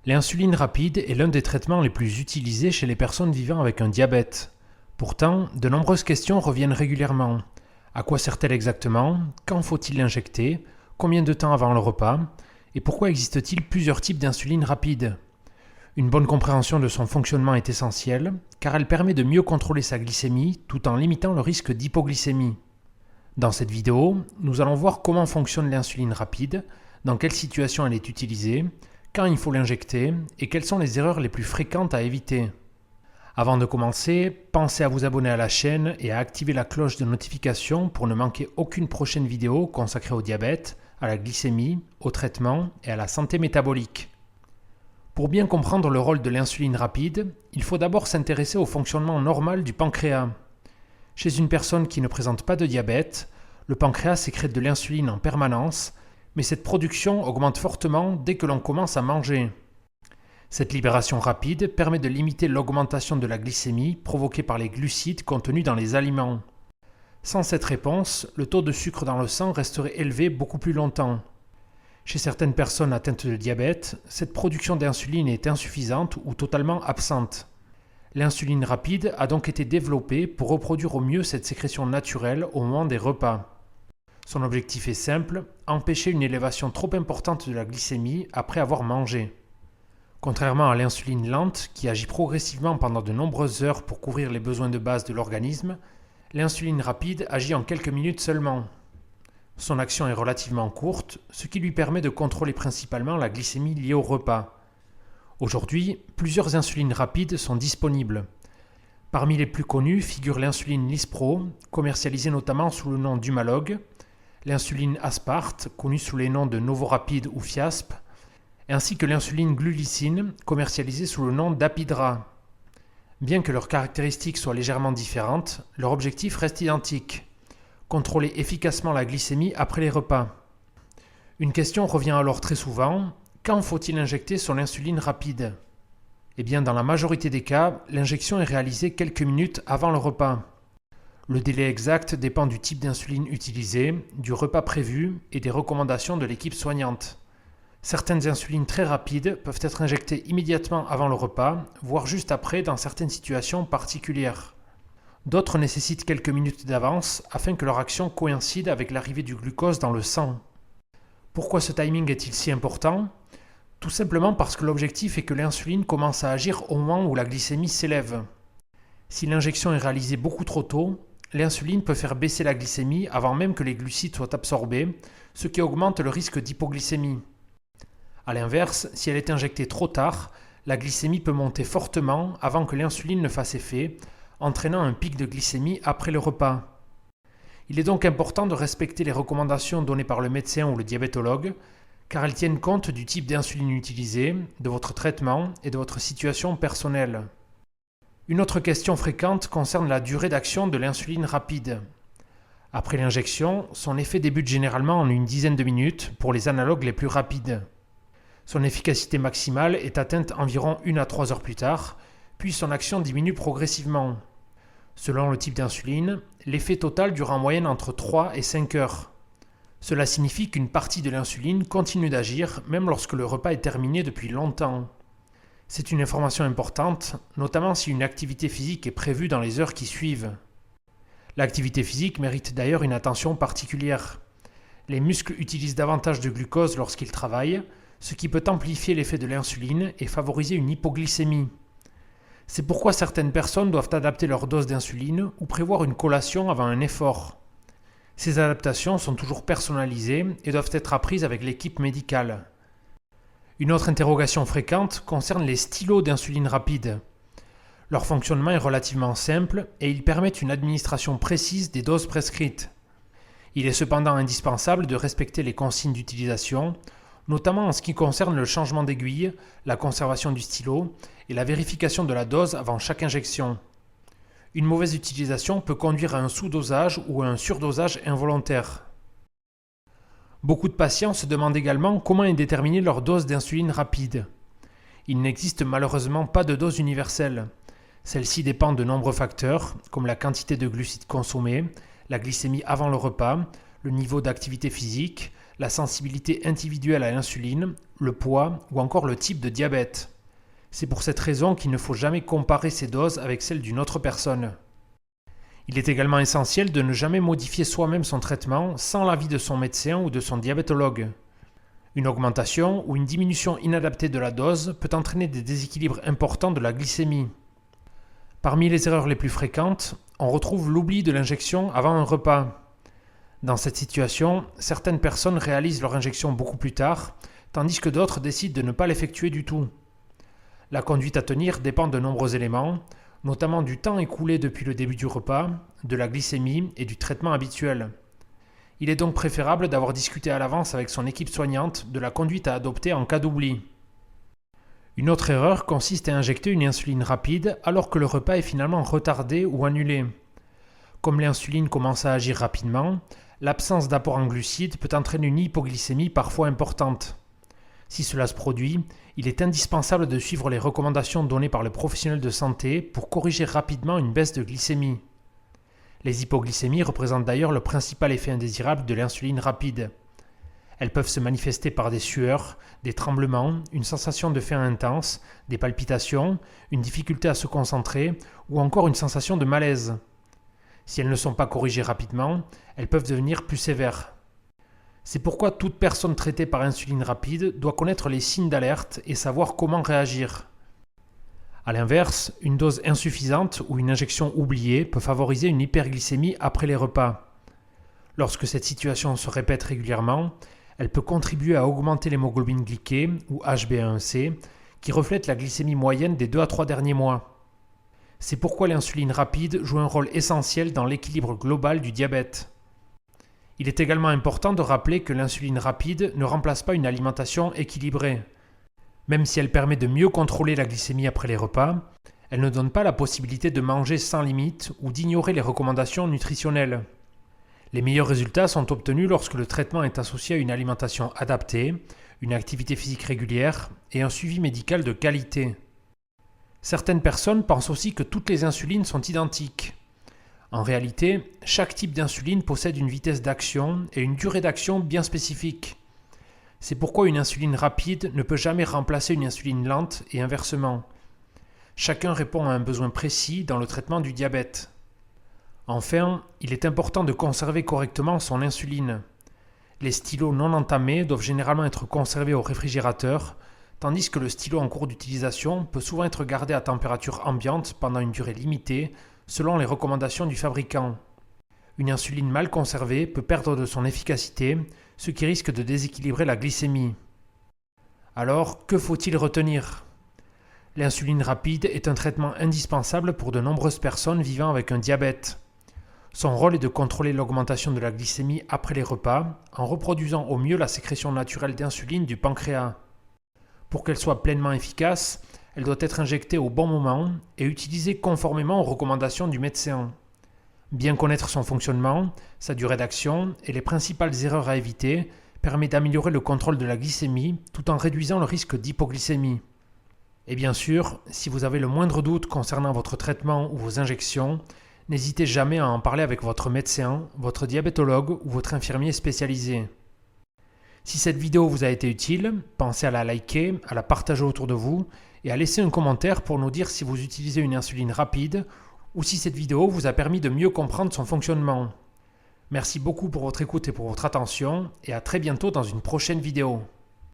L'insuline rapide est l'un des traitements les plus utilisés chez les personnes vivant avec un diabète. Pourtant, de nombreuses questions reviennent régulièrement. À quoi sert-elle exactement? Quand faut-il l'injecter? Combien de temps avant le repas? Et pourquoi existe-t-il plusieurs types d'insuline rapide? Une bonne compréhension de son fonctionnement est essentielle, car elle permet de mieux contrôler sa glycémie tout en limitant le risque d'hypoglycémie. Dans cette vidéo, nous allons voir comment fonctionne l'insuline rapide, dans quelles situations elle est utilisée, quand il faut l'injecter et quelles sont les erreurs les plus fréquentes à éviter. Avant de commencer, pensez à vous abonner à la chaîne et à activer la cloche de notification pour ne manquer aucune prochaine vidéo consacrée au diabète, à la glycémie, au traitement et à la santé métabolique. Pour bien comprendre le rôle de l'insuline rapide, il faut d'abord s'intéresser au fonctionnement normal du pancréas. Chez une personne qui ne présente pas de diabète, le pancréas sécrète de l'insuline en permanence, mais cette production augmente fortement dès que l'on commence à manger. Cette libération rapide permet de limiter l'augmentation de la glycémie provoquée par les glucides contenus dans les aliments. Sans cette réponse, le taux de sucre dans le sang resterait élevé beaucoup plus longtemps. Chez certaines personnes atteintes de diabète, cette production d'insuline est insuffisante ou totalement absente. L'insuline rapide a donc été développée pour reproduire au mieux cette sécrétion naturelle au moment des repas. Son objectif est simple, empêcher une élévation trop importante de la glycémie après avoir mangé. Contrairement à l'insuline lente, qui agit progressivement pendant de nombreuses heures pour couvrir les besoins de base de l'organisme, l'insuline rapide agit en quelques minutes seulement. Son action est relativement courte, ce qui lui permet de contrôler principalement la glycémie liée au repas. Aujourd'hui, plusieurs insulines rapides sont disponibles. Parmi les plus connues figurent l'insuline Lispro, commercialisée notamment sous le nom d'Humalog, l'insuline Aspart, connue sous les noms de Novorapid ou Fiasp, ainsi que l'insuline Glulicine, commercialisée sous le nom d'Apidra. Bien que leurs caractéristiques soient légèrement différentes, leur objectif reste identique: contrôler efficacement la glycémie après les repas. Une question revient alors très souvent: quand faut-il injecter son insuline rapide? Eh bien, dans la majorité des cas, l'injection est réalisée quelques minutes avant le repas. Le délai exact dépend du type d'insuline utilisé, du repas prévu et des recommandations de l'équipe soignante. Certaines insulines très rapides peuvent être injectées immédiatement avant le repas, voire juste après dans certaines situations particulières. D'autres nécessitent quelques minutes d'avance afin que leur action coïncide avec l'arrivée du glucose dans le sang. Pourquoi ce timing est-il si important? Tout simplement parce que l'objectif est que l'insuline commence à agir au moment où la glycémie s'élève. Si l'injection est réalisée beaucoup trop tôt, l'insuline peut faire baisser la glycémie avant même que les glucides soient absorbés, ce qui augmente le risque d'hypoglycémie. A l'inverse, si elle est injectée trop tard, la glycémie peut monter fortement avant que l'insuline ne fasse effet, entraînant un pic de glycémie après le repas. Il est donc important de respecter les recommandations données par le médecin ou le diabétologue, car elles tiennent compte du type d'insuline utilisé, de votre traitement et de votre situation personnelle. Une autre question fréquente concerne la durée d'action de l'insuline rapide. Après l'injection, son effet débute généralement en une dizaine de minutes pour les analogues les plus rapides. Son efficacité maximale est atteinte environ 1 à 3 heures plus tard, puis son action diminue progressivement. Selon le type d'insuline, l'effet total dure en moyenne entre 3 et 5 heures. Cela signifie qu'une partie de l'insuline continue d'agir même lorsque le repas est terminé depuis longtemps. C'est une information importante, notamment si une activité physique est prévue dans les heures qui suivent. L'activité physique mérite d'ailleurs une attention particulière. Les muscles utilisent davantage de glucose lorsqu'ils travaillent, ce qui peut amplifier l'effet de l'insuline et favoriser une hypoglycémie. C'est pourquoi certaines personnes doivent adapter leur dose d'insuline ou prévoir une collation avant un effort. Ces adaptations sont toujours personnalisées et doivent être apprises avec l'équipe médicale. Une autre interrogation fréquente concerne les stylos d'insuline rapide. Leur fonctionnement est relativement simple et ils permettent une administration précise des doses prescrites. Il est cependant indispensable de respecter les consignes d'utilisation, notamment en ce qui concerne le changement d'aiguille, la conservation du stylo et la vérification de la dose avant chaque injection. Une mauvaise utilisation peut conduire à un sous-dosage ou à un surdosage involontaire. Beaucoup de patients se demandent également comment est déterminée leur dose d'insuline rapide. Il n'existe malheureusement pas de dose universelle. Celle-ci dépend de nombreux facteurs, comme la quantité de glucides consommés, la glycémie avant le repas, le niveau d'activité physique, la sensibilité individuelle à l'insuline, le poids ou encore le type de diabète. C'est pour cette raison qu'il ne faut jamais comparer ces doses avec celles d'une autre personne. Il est également essentiel de ne jamais modifier soi-même son traitement sans l'avis de son médecin ou de son diabétologue. Une augmentation ou une diminution inadaptée de la dose peut entraîner des déséquilibres importants de la glycémie. Parmi les erreurs les plus fréquentes, on retrouve l'oubli de l'injection avant un repas. Dans cette situation, certaines personnes réalisent leur injection beaucoup plus tard, tandis que d'autres décident de ne pas l'effectuer du tout. La conduite à tenir dépend de nombreux éléments, notamment du temps écoulé depuis le début du repas, de la glycémie et du traitement habituel. Il est donc préférable d'avoir discuté à l'avance avec son équipe soignante de la conduite à adopter en cas d'oubli. Une autre erreur consiste à injecter une insuline rapide alors que le repas est finalement retardé ou annulé. Comme l'insuline commence à agir rapidement, l'absence d'apport en glucides peut entraîner une hypoglycémie parfois importante. Si cela se produit, il est indispensable de suivre les recommandations données par le professionnel de santé pour corriger rapidement une baisse de glycémie. Les hypoglycémies représentent d'ailleurs le principal effet indésirable de l'insuline rapide. Elles peuvent se manifester par des sueurs, des tremblements, une sensation de faim intense, des palpitations, une difficulté à se concentrer ou encore une sensation de malaise. Si elles ne sont pas corrigées rapidement, elles peuvent devenir plus sévères. C'est pourquoi toute personne traitée par insuline rapide doit connaître les signes d'alerte et savoir comment réagir. A l'inverse, une dose insuffisante ou une injection oubliée peut favoriser une hyperglycémie après les repas. Lorsque cette situation se répète régulièrement, elle peut contribuer à augmenter l'hémoglobine glyquée ou HbA1c, qui reflète la glycémie moyenne des 2 à 3 derniers mois. C'est pourquoi l'insuline rapide joue un rôle essentiel dans l'équilibre global du diabète. Il est également important de rappeler que l'insuline rapide ne remplace pas une alimentation équilibrée. Même si elle permet de mieux contrôler la glycémie après les repas, elle ne donne pas la possibilité de manger sans limite ou d'ignorer les recommandations nutritionnelles. Les meilleurs résultats sont obtenus lorsque le traitement est associé à une alimentation adaptée, une activité physique régulière et un suivi médical de qualité. Certaines personnes pensent aussi que toutes les insulines sont identiques. En réalité, chaque type d'insuline possède une vitesse d'action et une durée d'action bien spécifiques. C'est pourquoi une insuline rapide ne peut jamais remplacer une insuline lente et inversement. Chacun répond à un besoin précis dans le traitement du diabète. Enfin, il est important de conserver correctement son insuline. Les stylos non entamés doivent généralement être conservés au réfrigérateur, tandis que le stylo en cours d'utilisation peut souvent être gardé à température ambiante pendant une durée limitée, selon les recommandations du fabricant. Une insuline mal conservée peut perdre de son efficacité, ce qui risque de déséquilibrer la glycémie. Alors, que faut-il retenir ? L'insuline rapide est un traitement indispensable pour de nombreuses personnes vivant avec un diabète. Son rôle est de contrôler l'augmentation de la glycémie après les repas, en reproduisant au mieux la sécrétion naturelle d'insuline du pancréas. Pour qu'elle soit pleinement efficace, elle doit être injectée au bon moment et utilisée conformément aux recommandations du médecin. Bien connaître son fonctionnement, sa durée d'action et les principales erreurs à éviter permet d'améliorer le contrôle de la glycémie tout en réduisant le risque d'hypoglycémie. Et bien sûr, si vous avez le moindre doute concernant votre traitement ou vos injections, n'hésitez jamais à en parler avec votre médecin, votre diabétologue ou votre infirmier spécialisé. Si cette vidéo vous a été utile, pensez à la liker, à la partager autour de vous et à laisser un commentaire pour nous dire si vous utilisez une insuline rapide ou si cette vidéo vous a permis de mieux comprendre son fonctionnement. Merci beaucoup pour votre écoute et pour votre attention et à très bientôt dans une prochaine vidéo.